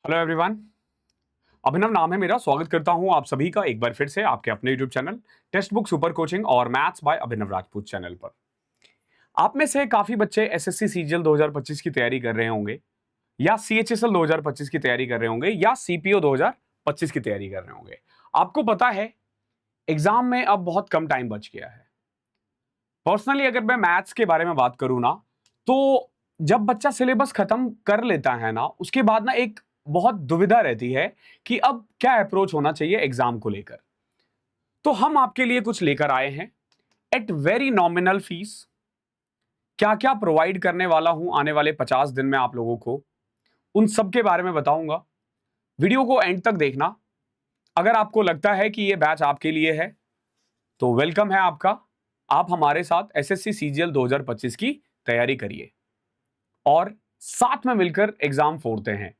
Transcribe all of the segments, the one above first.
Hello everyone. अभिनव नाम है मेरा। स्वागत करता हूं आप सभी का एक बार फिर से आपके अपने YouTube channel text book super coaching और maths by Abhinav Rajput channel पर। आप में से काफी बच्चे एसएससी सीजीएल 2025 की तैयारी कर रहे होंगे, या सीएचएसएल 2025 की तैयारी कर रहे होंगे, या सीपीओ 2025 की तैयारी कर रहे होंगे। आपको पता है एग्जाम में अब बहुत कम टाइम बच गया है। पर्सनली अगर मैं मैथ्स के बारे में बात करूं ना, तो जब बच्चा सिलेबस खत्म कर लेता है ना, उसके बाद ना एक बहुत दुविधा रहती है कि अब क्या अप्रोच होना चाहिए एग्जाम को लेकर। तो हम आपके लिए कुछ लेकर आए हैं एट वेरी नॉमिनल फीस। क्या क्या प्रोवाइड करने वाला हूं आने वाले 50 दिन में आप लोगों को, उन सब के बारे में बताऊंगा। वीडियो को एंड तक देखना। अगर आपको लगता है कि यह बैच आपके लिए है तो वेलकम है आपका। आप हमारे साथ एसएससी सीजीएल 2025 की तैयारी करिए और साथ में मिलकर एग्जाम फोड़ते हैं।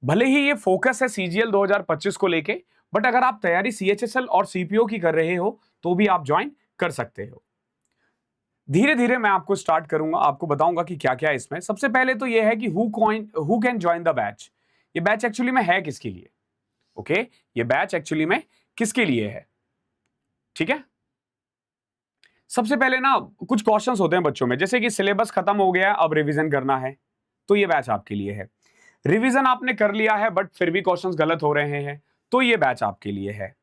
भले ही ये फोकस है सीजीएल 2025 को लेके, बट अगर आप तैयारी सीएचएसएल और सीपीओ की कर रहे हो तो भी आप ज्वाइन कर सकते हो। धीरे धीरे मैं आपको स्टार्ट करूंगा, आपको बताऊंगा कि क्या क्या है इसमें। सबसे पहले तो ये है कि who can join the batch. ये बैच एक्चुअली में है किसके लिए? ओके, ये बैच एक्चुअली में किसके लिए है? ठीक है, सबसे पहले ना कुछ क्वेश्चंस होते हैं बच्चों में, जैसे कि सिलेबस खत्म हो गया, अब रिवीजन करना है, तो ये बैच आपके लिए है। रिवीजन आपने कर लिया है बट फिर भी क्वेश्चंस गलत हो रहे हैं, तो ये बैच आपके लिए है।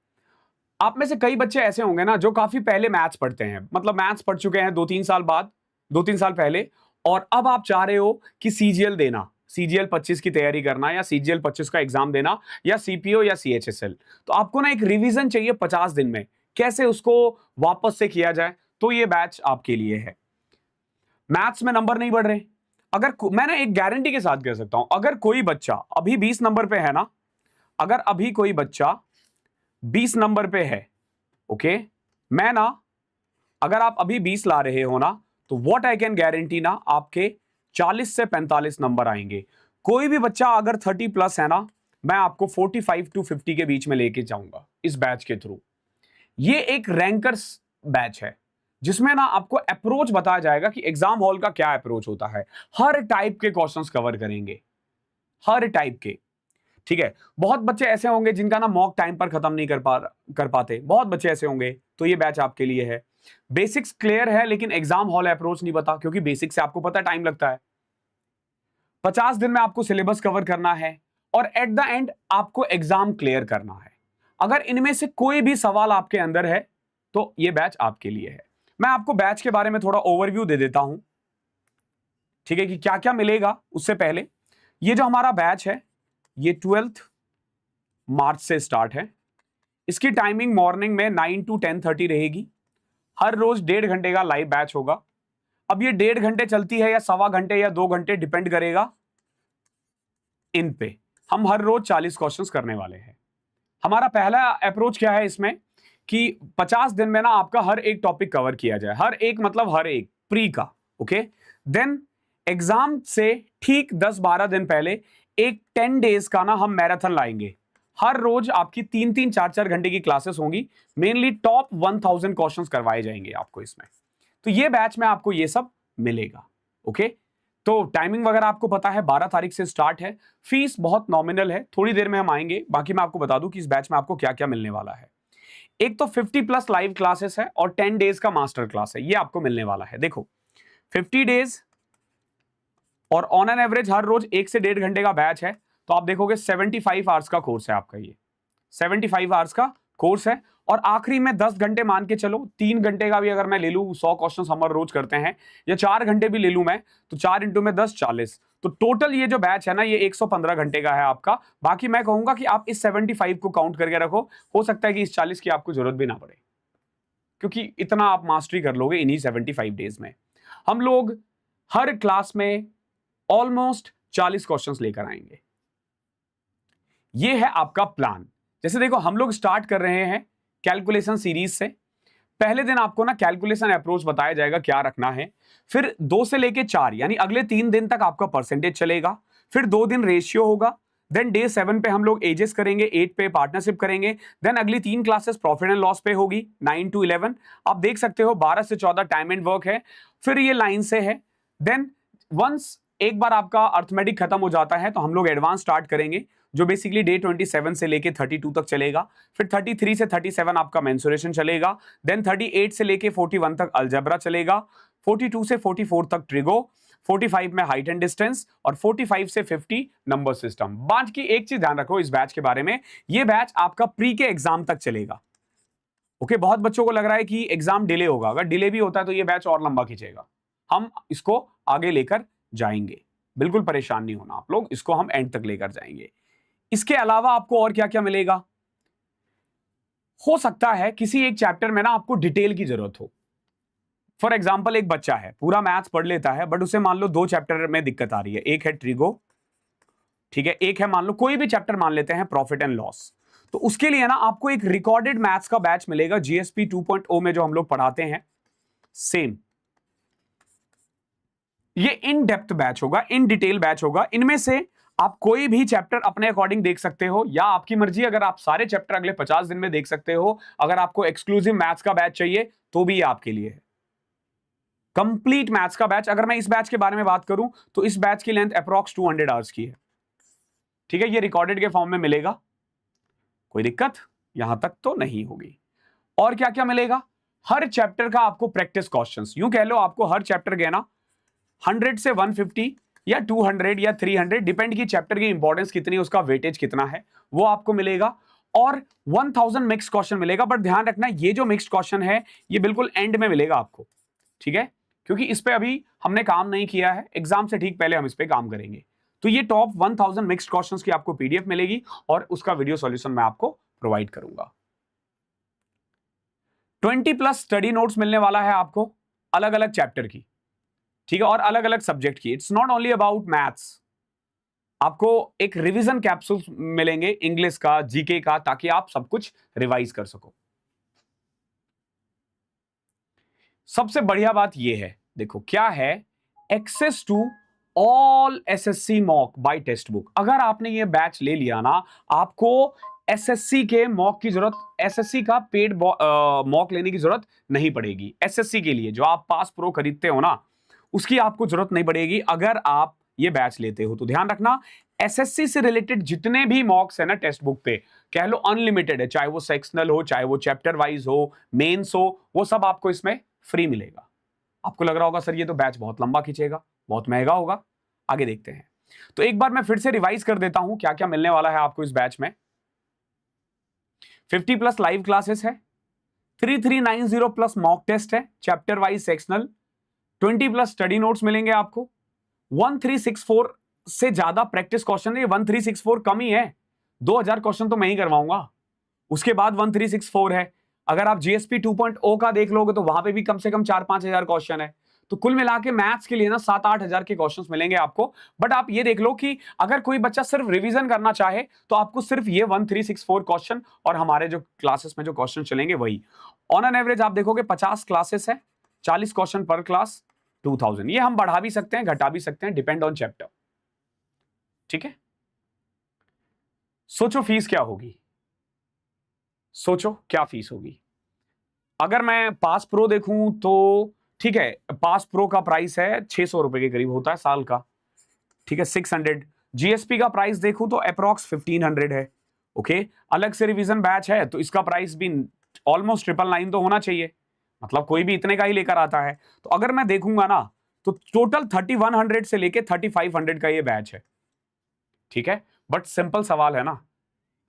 आप में से कई बच्चे ऐसे होंगे ना जो काफी पहले मैथ्स पढ़ते हैं, मतलब मैथ्स पढ़ चुके हैं 2-3 साल बाद, 2-3 साल पहले, और अब आप चाह रहे हो कि सीजीएल देना, सीजीएल 25 की तैयारी करना, या सीजीएल 25 का एग्जाम देना, या सीपीओ या सीएचएसएल। तो आपको ना एक रिवीजन चाहिए 50 दिन में, कैसे उसको वापस से किया जाए, तो ये बैच आपके लिए है। मैथ्स में नंबर नहीं बढ़ रहे, अगर मैं ना एक गारंटी के साथ कह सकता हूं, अगर कोई बच्चा अभी 20 नंबर पे है ना, अगर अभी कोई बच्चा 20 नंबर पे है, ओके, मैं ना, अगर आप अभी 20 ला रहे हो ना, तो व्हाट आई कैन गारंटी ना, आपके 40 से 45 नंबर आएंगे। कोई भी बच्चा अगर 30 प्लस है ना, मैं आपको 45 टू 50 के बीच में लेके जाऊंगा इस बैच के थ्रू। ये एक रैंकर्स बैच है जिसमें ना आपको अप्रोच बताया जाएगा कि एग्जाम हॉल का क्या अप्रोच होता है। हर टाइप के क्वेश्चंस कवर करेंगे, हर टाइप के। ठीक है, बहुत बच्चे ऐसे होंगे जिनका ना मॉक टाइम पर खत्म नहीं कर पाते, बहुत बच्चे ऐसे होंगे, तो ये बैच आपके लिए है। बेसिक्स क्लियर है लेकिन एग्जाम हॉल अप्रोच नहीं पता, क्योंकि बेसिक्स से आपको पता टाइम लगता है। 50 दिन में आपको सिलेबस कवर करना है और एट द एंड आपको एग्जाम क्लियर करना है। अगर इनमें से कोई भी सवाल आपके अंदर है तो ये बैच आपके लिए है। मैं आपको बैच के बारे में थोड़ा ओवरव्यू दे देता हूं, ठीक है, कि क्या क्या मिलेगा। उससे पहले ये जो हमारा बैच है ये 12 मार्च से स्टार्ट है। इसकी टाइमिंग मॉर्निंग में 9 to 10:30 रहेगी। हर रोज 1.5 घंटे का लाइव बैच होगा। अब ये 1.5 घंटे चलती है या सवा घंटे या 2 घंटे, डिपेंड करेगा इन पे। हम हर रोज 40 क्वेश्चंस करने वाले हैं। हमारा पहला अप्रोच क्या है इसमें कि 50 दिन में ना आपका हर एक टॉपिक कवर किया जाए, हर एक मतलब हर एक प्री का, ओके। देन एग्जाम से ठीक 10-12 दिन पहले एक 10 डेज का ना हम मैराथन लाएंगे। हर रोज आपकी 3-3, 4-4 घंटे की क्लासेस होंगी। मेनली टॉप 1000 क्वेश्चंस करवाए जाएंगे आपको इसमें। तो ये बैच में आपको ये सब मिलेगा, ओके। तो टाइमिंग वगैरह आपको पता है, 12 तारीख से स्टार्ट है। फीस बहुत नॉमिनल है, थोड़ी देर में हम आएंगे। बाकी मैं आपको बता दूं कि इस बैच में आपको क्या क्या मिलने वाला है। एक तो 50 प्लस लाइव क्लासेस है और 10 डेज का मास्टर क्लास है, ये आपको मिलने वाला है। देखो 50 डेज और ऑन एन एवरेज हर रोज 1 से 1.5 घंटे का बैच है, तो आप देखोगे 75 आवर्स का कोर्स है आपका। ये 75 आवर्स का कोर्स है। और आखिरी में 10 घंटे मान के चलो, 3 घंटे का भी अगर मैं ले लूं, 100 क्वेश्चन हम हर रोज करते हैं, या 4 घंटे भी ले लूं मैं, तो 4 इंटू में 10, 40। तो टोटल ये जो बैच है ना, ये 115 घंटे का है आपका। बाकी मैं कहूंगा कि आप इस 75 को काउंट करके रखो, हो सकता है कि इस 40 की आपको जरूरत भी ना पड़े, क्योंकि इतना आप मास्टरी कर लोगे इन्हीं 75 डेज में। हम लोग हर क्लास में ऑलमोस्ट 40 क्वेश्चंस लेकर आएंगे। ये है आपका प्लान। जैसे देखो हम लोग स्टार्ट कर रहे हैं कैलकुलेशन सीरीज से। पहले दिन आपको ना कैलकुलेशन अप्रोच बताया जाएगा क्या रखना है। फिर 2 से लेके 4 यानी अगले 3 दिन तक आपका परसेंटेज चलेगा। फिर 2 दिन रेशियो होगा। देन डे 7 पे हम लोग एजेस करेंगे, 8 पे पार्टनरशिप करेंगे। देन अगली 3 क्लासेस प्रॉफिट एंड लॉस पे होगी, 9 to 11। आप देख सकते हो 12 से 14 टाइम एंड वर्क है। फिर ये लाइन से है। देन वंस एक बार आपका अर्थमेटिक खत्म हो जाता है तो हम लोग एडवांस स्टार्ट करेंगे, जो बेसिकली डे 27 से लेके 32 तक चलेगा। फिर 33 से 37 आपका मेंसुरेशन चलेगा। देन 38 से लेके 41 तक अलजेब्रा चलेगा। 42 से 44 तक ट्रिगो। 45 में हाइट एंड डिस्टेंस और 45 से 50 नंबर सिस्टम। बाकी एक चीज ध्यान रखो इस बैच के बारे में, ये बैच आपका प्री के एग्जाम तक चलेगा। ओके, बहुत बच्चों को लग रहा है कि एग्जाम डिले होगा, अगर डिले भी होता है तो ये बैच और लंबा खींचेगा। हम इसको आगे लेकर जाएंगे, बिल्कुल परेशान नहीं होना आप लोग, इसको हम एंड तक लेकर जाएंगे। इसके अलावा आपको और क्या क्या मिलेगा, हो सकता है किसी एक चैप्टर में ना आपको डिटेल की जरूरत हो। फॉर एग्जाम्पल एक बच्चा है पूरा मैथ्स पढ़ लेता है, बट उसे मान लो 2 चैप्टर में दिक्कत आ रही है। एक है ट्रिगो, ठीक है, एक है मान लो कोई भी चैप्टर मान लेते हैं प्रॉफिट एंड लॉस। तो उसके लिए ना आपको एक रिकॉर्डेड मैथ्स का बैच मिलेगा जीएसपी 2.0 में, जो हम लोग पढ़ाते हैं सेम। ये इन डेप्थ बैच होगा, इन डिटेल बैच होगा। इनमें से आप कोई भी चैप्टर अपने अकॉर्डिंग देख सकते हो, या आपकी मर्जी, अगर आप सारे चैप्टर अगले 50 दिन में देख सकते हो। अगर आपको एक्सक्लूसिव मैथ्स का बैच चाहिए तो भी आपके लिए है कंप्लीट मैथ्स का बैच। अगर मैं इस बैच के बारे में बात करूं तो इस बैच की लेंथ अप्रॉक्स 200 आवर्स की है, ठीक है। ये रिकॉर्डेड के फॉर्म में मिलेगा, कोई दिक्कत यहां तक तो नहीं होगी। और क्या क्या मिलेगा, हर चैप्टर का आपको प्रैक्टिस क्वेश्चंस, यूं कह लो आपको हर चैप्टर के ना 100 से 150 या 200 या 300, डिपेंड की चैप्टर की इंपॉर्टेंस कितनी है, उसका वेटेज कितना है, वो आपको मिलेगा। और 1000 मिक्स क्वेश्चन मिलेगा। बट ध्यान रखना ये जो मिक्स क्वेश्चन है ये बिल्कुल एंड में मिलेगा आपको, ठीक है, क्योंकि इस पे अभी हमने काम नहीं किया है, एग्जाम से ठीक पहले हम इस पे काम करेंगे। तो ये टॉप 1000 मिक्स्ड क्वेश्चंस की आपको पीडीएफ मिलेगी और उसका वीडियो सॉल्यूशन मैं आपको प्रोवाइड करूंगा। 20+ स्टडी नोट्स मिलने वाला है आपको अलग अलग चैप्टर की, ठीक है, और अलग अलग सब्जेक्ट की। It's not only about maths, आपको एक रिवीजन कैप्सूल मिलेंगे इंग्लिश का, जीके का, ताकि आप सब कुछ रिवाइज कर सको। सबसे बढ़िया बात यह है, देखो क्या है, access to all SSC mock by textbook. अगर आपने ये बैच ले लिया ना, आपको एसएससी के मॉक की जरूरत, एसएससी का पेड मॉक लेने की जरूरत नहीं पड़ेगी। एसएससी के लिए जो आप पास प्रो खरीदते हो ना, उसकी आपको जरूरत नहीं पड़ेगी अगर आप ये बैच लेते हो। तो ध्यान रखना, एसएससी से रिलेटेड जितने भी मॉक्स है ना टेक्स्ट बुक पे, कह लो अनलिमिटेड है, चाहे वो सेक्शनल हो, चाहे वो चैप्टर वाइज हो, मेंस हो, वो सब आपको इसमें फ्री मिलेगा। आपको लग रहा होगा सर ये तो बैच बहुत लंबा खींचेगा, बहुत महंगा होगा, आगे देखते हैं। तो एक बार मैं फिर से रिवाइज कर देता हूं क्या क्या मिलने वाला है आपको इस बैच में। 50+ लाइव क्लासेस है, 3390+ मॉक टेस्ट है, chapter wise sectional, 20+ study notes मिलेंगे आपको, 1364 से ज्यादा प्रैक्टिस क्वेश्चन है। 1364 कम ही है, 2000 क्वेश्चन तो मैं ही करवाऊंगा, उसके बाद 1364 है। अगर आप जीएसपी 2.0 का देख लोगे तो वहां पे भी कम से कम 4-5 हजार क्वेश्चन है। तो कुल मिला के मैथ्स के लिए ना 7-8 हजार के क्वेश्चंस मिलेंगे आपको। बट आप ये देख लो कि अगर कोई बच्चा सिर्फ रिवीजन करना चाहे तो आपको सिर्फ ये 1364 क्वेश्चन और हमारे जो क्लासेस में जो क्वेश्चन चलेंगे वही। ऑन एन एवरेज आप देखोगे 50 क्लासेस है, 40 क्वेश्चन पर क्लास, 2000। ये हम बढ़ा भी सकते हैं, घटा भी सकते हैं, डिपेंड ऑन चैप्टर, ठीक है। सोचो फीस क्या होगी, सोचो क्या फीस होगी। अगर मैं पास प्रो देखूं तो ठीक है, पास प्रो का प्राइस है 600 रुपए के करीब होता है साल का, ठीक है, 600। जीएसपी का प्राइस देखूं तो अप्रॉक्स 1500 है, ओके। अलग से रिवीजन बैच है तो इसका प्राइस भी ऑलमोस्ट 999 तो होना चाहिए, मतलब कोई भी इतने का ही लेकर आता है। तो अगर मैं देखूंगा ना तो टोटल 3100 से लेके 3500 का ये बैच है, ठीक है। बट सिंपल सवाल है ना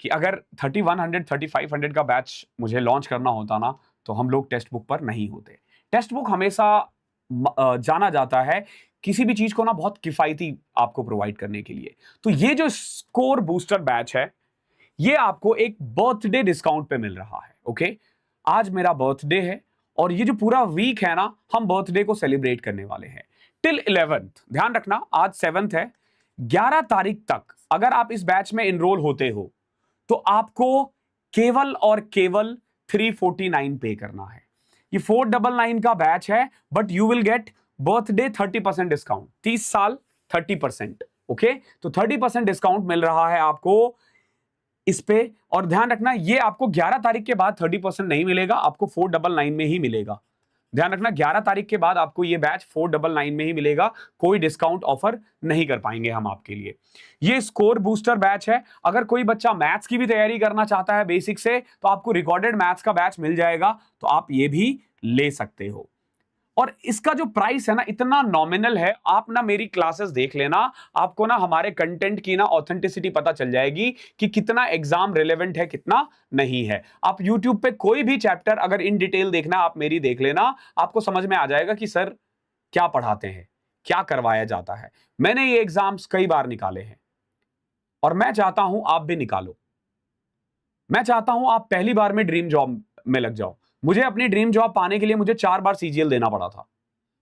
कि अगर 3100 3500 का बैच मुझे लॉन्च करना होता ना तो हम लोग टेक्स्ट बुक पर नहीं होते। टेक्स्ट बुक हमेशा जाना जाता है किसी भी चीज को ना बहुत किफायती आपको प्रोवाइड करने के लिए। तो ये जो स्कोर बूस्टर बैच है ये आपको एक बर्थडे डिस्काउंट पे मिल रहा है, ओके। आज मेरा बर्थडे है और ये जो पूरा वीक है ना हम बर्थडे को सेलिब्रेट करने वाले हैं टिल 11th। ध्यान रखना आज 7th है, 11 तारीख तक अगर आप इस बैच में इनरोल होते हो तो आपको केवल और केवल 349 पे करना है। ये 499 का बैच है, but you will gate birthday 30% discount, 30 साल 30%, ओके। तो 30% डिस्काउंट मिल रहा है आपको इस पे। और ध्यान रखना ये आपको 11 तारीख के बाद 30% नहीं मिलेगा, आपको 499 में ही मिलेगा। ध्यान रखना 11 तारीख के बाद आपको ये बैच 499 में ही मिलेगा, कोई डिस्काउंट ऑफर नहीं कर पाएंगे हम आपके लिए। ये स्कोर बूस्टर बैच है। अगर कोई बच्चा मैथ्स की भी तैयारी करना चाहता है बेसिक से, तो आपको रिकॉर्डेड मैथ्स का बैच मिल जाएगा, तो आप ये भी ले सकते हो। और इसका जो प्राइस है ना इतना नॉमिनल है, आप ना मेरी क्लासेस देख लेना, आपको ना हमारे कंटेंट की ना ऑथेंटिसिटी पता चल जाएगी कि कितना एग्जाम रिलेवेंट है कितना नहीं है। आप YouTube पे कोई भी चैप्टर अगर इन डिटेल देखना आप मेरी देख लेना, आपको समझ में आ जाएगा कि सर क्या पढ़ाते हैं, क्या करवाया जाता है। मैंने ये एग्जाम्स कई बार निकाले हैं और मैं चाहता हूं आप भी निकालो। मैं चाहता हूं आप पहली बार में ड्रीम जॉब में लग जाओ। मुझे अपनी ड्रीम जॉब पाने के लिए मुझे 4 बार CGL देना पड़ा था,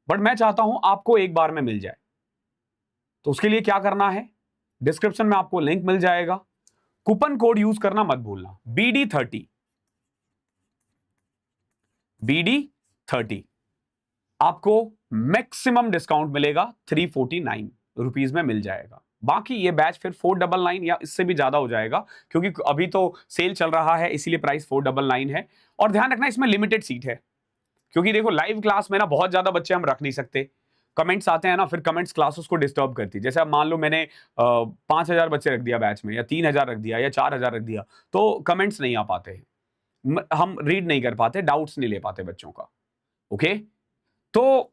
बट मैं चाहता हूं आपको एक बार में मिल जाए। तो उसके लिए क्या करना है, डिस्क्रिप्शन में आपको लिंक मिल जाएगा। कूपन कोड यूज करना मत भूलना, BD30 BD30। आपको मैक्सिमम डिस्काउंट मिलेगा, 349 रुपीज में मिल जाएगा। बाकी ये बैच फिर 499 या इससे भी ज्यादा हो जाएगा, क्योंकि अभी तो सेल चल रहा है इसीलिए प्राइस 499 है। और ध्यान रखना इसमें लिमिटेड सीट है, क्योंकि देखो लाइव क्लास में ना बहुत ज्यादा बच्चे हम रख नहीं सकते। कमेंट्स आते हैं ना, फिर कमेंट्स क्लासेस को डिस्टर्ब करती है। जैसे अब मान लो मैंने 5000 बच्चे रख दिया बैच में, या 3000 रख दिया, या 4000 रख दिया, तो कमेंट्स नहीं आ पाते हैं, हम रीड नहीं कर पाते, डाउट्स नहीं ले पाते बच्चों का। ओके, तो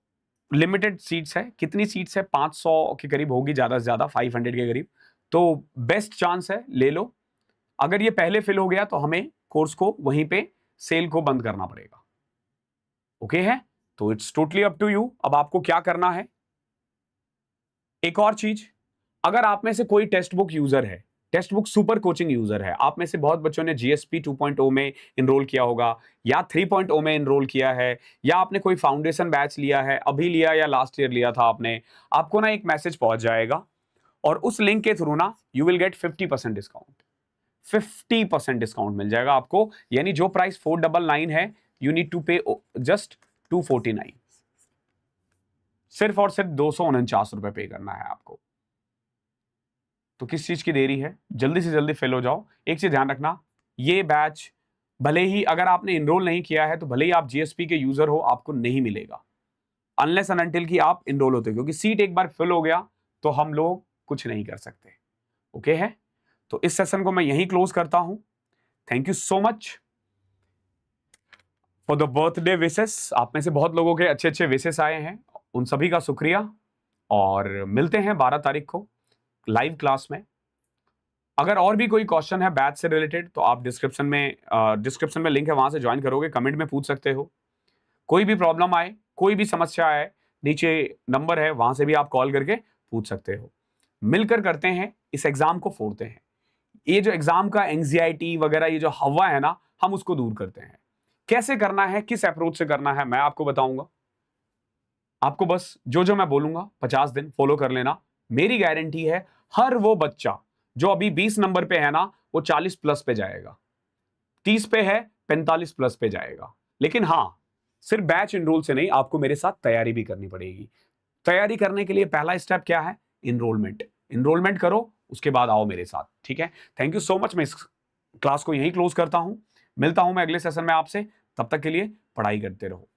लिमिटेड सीट्स है। कितनी सीट्स है, 500 के करीब होगी, ज्यादा से ज्यादा 500 के करीब। तो बेस्ट चांस है, ले लो। अगर ये पहले फिल हो गया तो हमें कोर्स को वहीं पे सेल को बंद करना पड़ेगा। ओके है, तो it's totally up to you. अब आपको क्या करना है, एक और चीज, अगर आप में से कोई टेक्स्ट बुक यूजर है, text book super coaching user है, आप में से बहुत बच्चों ने GSP 2.0 में इनरोल किया होगा, या 3.0 में इनरोल किया है, या आपने कोई फाउंडेशन बैच लिया है, अभी लिया या लास्ट ईयर लिया था आपने, आपको ना एक मैसेज पहुंच जाएगा और उस लिंक के थ्रू ना you will get 50% discount. 50% discount मिल जाएगा आपको, यानी जो प्राइस 499 है, you need to pay just 249। सिर्फ और सिर्फ 249 रुपए पे करना है आपको। तो किस चीज की देरी है, जल्दी से जल्दी फिल हो जाओ। एक चीज ध्यान रखना, ये बैच भले ही अगर आपने इनरोल नहीं किया है, तो भले ही आप GSP के यूजर हो, आपको नहीं मिलेगा अनलेस एंड अनटिल कि आप इनरोल होते हो, क्योंकि सीट एक बार फिल हो गया तो हम लोग कुछ नहीं कर सकते। ओके है, तो इस सेशन को मैं यहीं क्लोज करता हूं। Thank you so much for the birthday wishes. आप में से बहुत लोगों के अच्छे अच्छे विशेस आए हैं, उन सभी का शुक्रिया। और मिलते हैं 12 तारीख को लाइव क्लास में। अगर और भी कोई क्वेश्चन है बैच से रिलेटेड, तो आप डिस्क्रिप्शन में लिंक है, वहां से ज्वाइन करोगे, कमेंट में पूछ सकते हो। कोई भी प्रॉब्लम आए, कोई भी समस्या आए, नीचे नंबर है, वहां से भी आप कॉल करके पूछ सकते हो। मिलकर करते हैं, इस एग्जाम को फोड़ते हैं। ये जो एग्जाम का एंग्जाइटी वगैरह, ये जो हवा है ना, हम उसको दूर करते हैं। कैसे करना है, किस अप्रोच से करना है, मैं आपको बताऊंगा। आपको बस जो जो मैं बोलूंगा 50 दिन फॉलो कर लेना। मेरी गारंटी है, हर वो बच्चा जो अभी 20 नंबर पे है ना, वो 40 प्लस पे जाएगा, 30 पे है 45 प्लस पे जाएगा। लेकिन हाँ, सिर्फ बैच इनरोल से नहीं, आपको मेरे साथ तैयारी भी करनी पड़ेगी। तैयारी करने के लिए पहला स्टेप क्या है, इनरोलमेंट। इनरोलमेंट करो, उसके बाद आओ मेरे साथ, ठीक है। Thank you so much. मैं इस क्लास को यहीं क्लोज करता हूं, मिलता हूं मैं अगले सेशन में आपसे। तब तक के लिए पढ़ाई करते रहो।